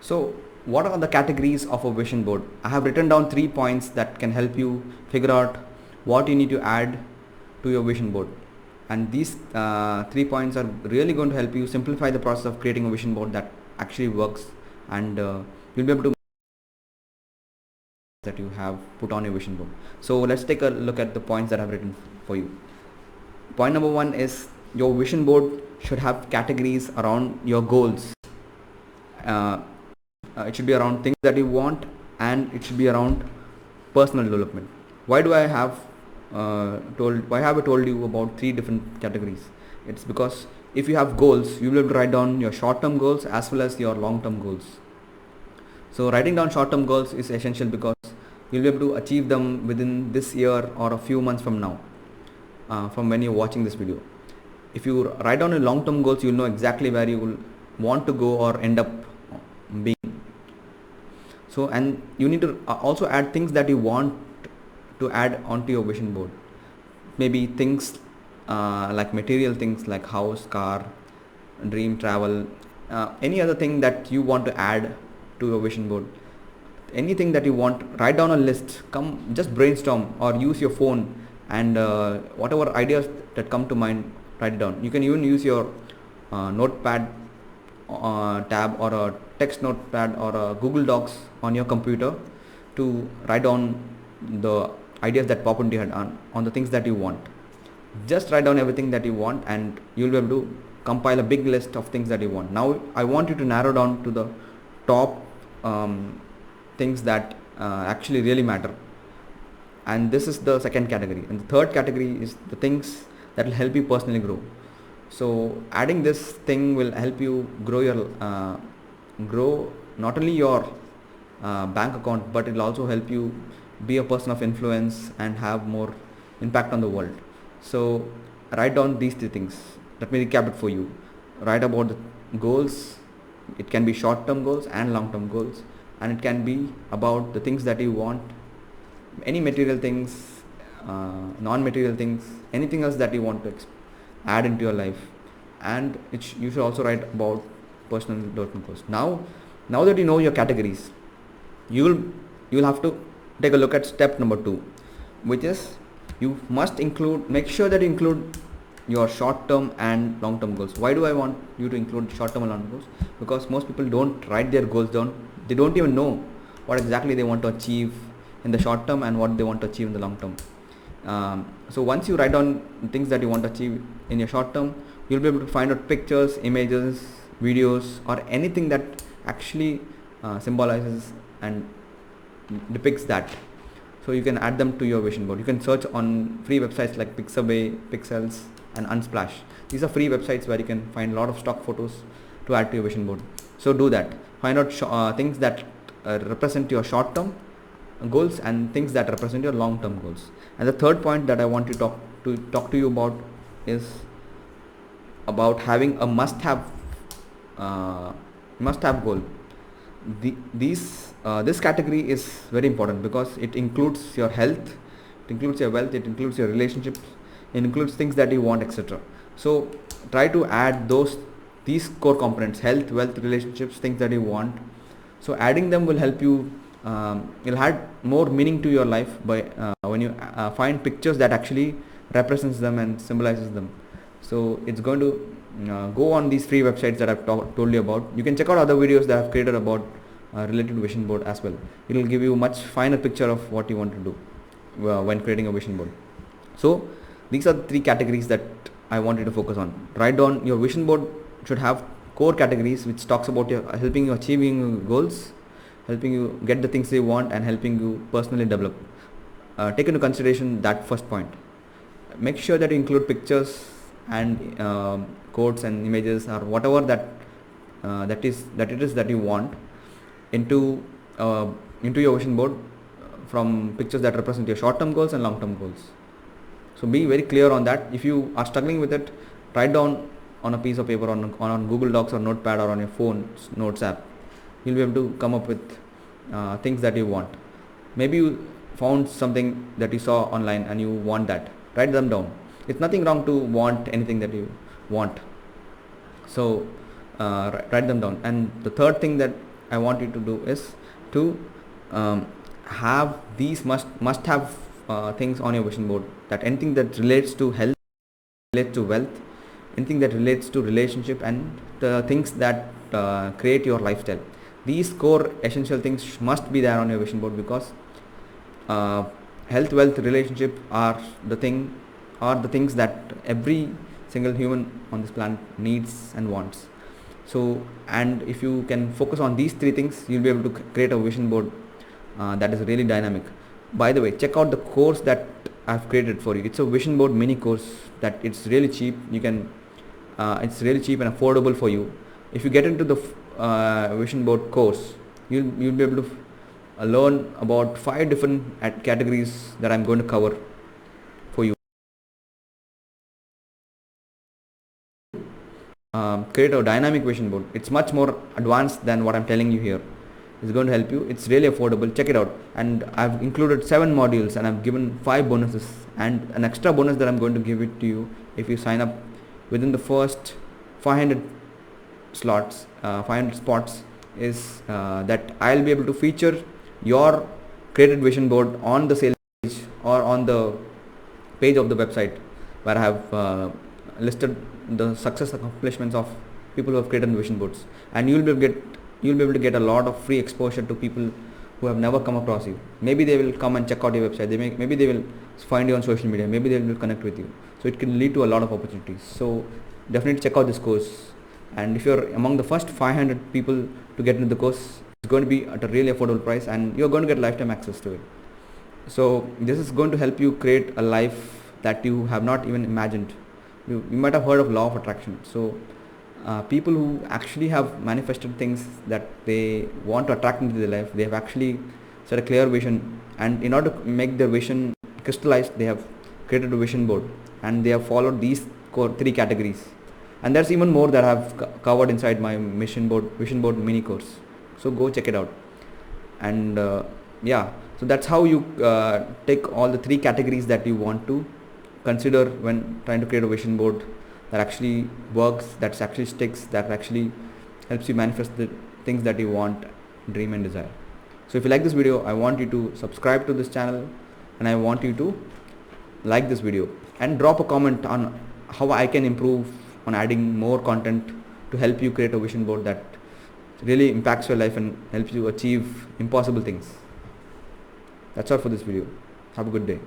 So what are the categories of a vision board? I have written down 3 points that can help you figure out what you need to add to your vision board. And these 3 points are really going to help you simplify the process of creating a vision board that actually works, and you'll be able to that you have put on your vision board. So let's take a look at the points that I've written for you. Point number 1 is your vision board should have categories around your goals. It should be around things that you want, and it should be around personal development. Why have I told you about 3 different categories? It's because if you have goals, you will be able to write down your short-term goals as well as your long-term goals. So writing down short-term goals is essential because you'll be able to achieve them within this year or a few months from now, from when you're watching this video. If you write down your long-term goals, you'll know exactly where you will want to go or end up being. So, and you need to also add things that you want to add onto your vision board. Maybe things like material things like house, car, dream travel, any other thing that you want to add to your vision board. Anything that you want, write down a list, just brainstorm or use your phone, and whatever ideas that come to mind, write it down. You can even use your notepad tab or a text notepad or a Google Docs on your computer to write down the ideas that pop into your head on the things that you want. Just write down everything that you want, and you'll be able to compile a big list of things that you want. Now I want you to narrow down to the top things that actually really matter, and this is the second category. And the third category is the things that will help you personally grow. So adding this thing will help you grow not only your bank account, but it will also help you be a person of influence and have more impact on the world. So write down these 3 things. Let me recap it for you. Write about the goals. It can be short-term goals and long-term goals, and it can be about the things that you want, any material things, non-material things, anything else that you want to add into your life. And you should also write about personal development goals. Now that you know your categories, you'll have to take a look at step number 2, which is you must make sure that you include your short-term and long-term goals. Why do I want you to include short-term and long-term goals? Because most people don't write their goals down. They don't even know what exactly they want to achieve in the short term and what they want to achieve in the long term. So once you write down things that you want to achieve in your short term, you'll be able to find out pictures, images, videos, or anything that actually symbolizes and depicts that. So you can add them to your vision board. You can search on free websites like Pixabay, Pixels, and Unsplash. These are free websites where you can find a lot of stock photos to add to your vision board. So do that. Find out things that represent your short-term goals and things that represent your long-term goals. And the third point that I want to talk to you about is about having a must-have goal. This category is very important because it includes your health, it includes your wealth, it includes your relationships, it includes things that you want, etc. So try to add these core components: health, wealth, relationships, things that you want. So adding them will help you. It'll add more meaning to your life by when you find pictures that actually represents them and symbolizes them. So it's going to go on these free websites that I've told you about. You can check out other videos that I've created about related to vision board as well. It will give you a much finer picture of what you want to do when creating a vision board. So these are the 3 categories that I want you to focus on. Write down your vision board should have core categories which talks about helping you achieving your goals, helping you get the things you want, and helping you personally develop. Take into consideration that first point. Make sure that you include pictures and quotes and images or whatever that you want into your vision board from pictures that represent your short-term goals and long-term goals. So be very clear on that. If you are struggling with it, write down on a piece of paper on Google Docs or Notepad or on your phone's notes app. You'll be able to come up with things that you want. Maybe you found something that you saw online and you want that. Write them down. It's nothing wrong to want anything that you want. So write them down. And the third thing that I want you to do is to have these must have things on your vision board. That anything that relates to health, relates to wealth, anything that relates to relationship, and the things that create your lifestyle. These core essential things must be there on your vision board, because uh, health, wealth, relationship are the things that every single human on this planet needs and wants. So, and if you can focus on these three things, you'll be able to create a vision board that is really dynamic. By the way, check out the course that I've created for you. It's a vision board mini course that it's really cheap. You can it's really cheap and affordable for you. If you get into the vision board course, you'll be able to learn about 5 different categories that I'm going to cover for you. Create a dynamic vision board. It's much more advanced than what I'm telling you here. It's going to help you. It's really affordable. Check it out. And I've included 7 modules, and I've given 5 bonuses, and an extra bonus that I'm going to give it to you if you sign up within the first 500 slots, 500 spots, is that I'll be able to feature your created vision board on the sales page or on the page of the website, where I have listed the success accomplishments of people who have created vision boards, and you'll be able to get a lot of free exposure to people who have never come across you. Maybe they will come and check out your website. Maybe they will find you on social media. Maybe they will connect with you. So it can lead to a lot of opportunities. So definitely check out this course. And if you're among the first 500 people to get into the course, it's going to be at a really affordable price, and you're going to get lifetime access to it. So this is going to help you create a life that you have not even imagined. You might have heard of law of attraction. So people who actually have manifested things that they want to attract into their life, they have actually set a clear vision, and in order to make their vision crystallized, they have created a vision board, and they have followed these core 3 categories. And there's even more that I have covered inside my vision board mini course. So go check it out. And yeah, so that's how you take all the 3 categories that you want to consider when trying to create a vision board that actually works, that actually sticks, that actually helps you manifest the things that you want, dream and desire. So if you like this video, I want you to subscribe to this channel, and I want you to like this video and drop a comment on how I can improve on adding more content to help you create a vision board that really impacts your life and helps you achieve impossible things. That's all for this video. Have a good day.